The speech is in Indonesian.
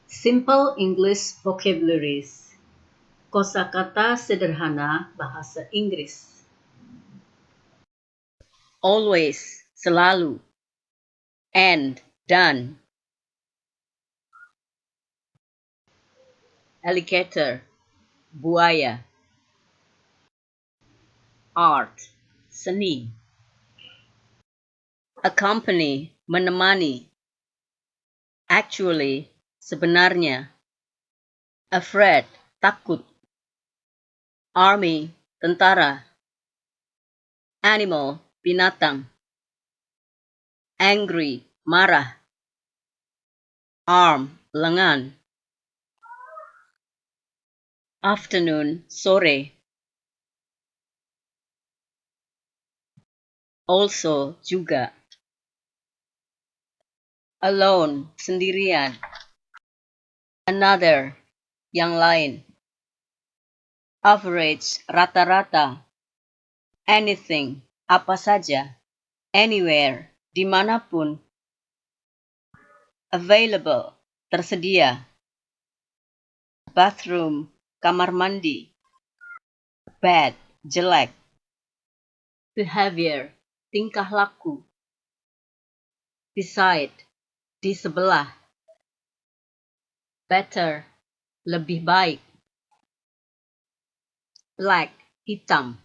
Simple English vocabularies. Kosakata sederhana bahasa Inggris. Always, selalu. And, dan. Alligator, buaya. Art, seni. Accompany, menemani. Actually, sebenarnya. Afraid, takut. Army, tentara. Animal, binatang. Angry, marah. Arm, lengan. Afternoon, sore. Also, juga. Alone, sendirian. Another, yang lain. Average, rata-rata. Anything, apa saja. Anywhere, dimanapun. Available, tersedia. Bathroom, kamar mandi. Bad, jelek. Behavior, tingkah laku. Beside, di sebelah. Better, lebih baik. Black, hitam.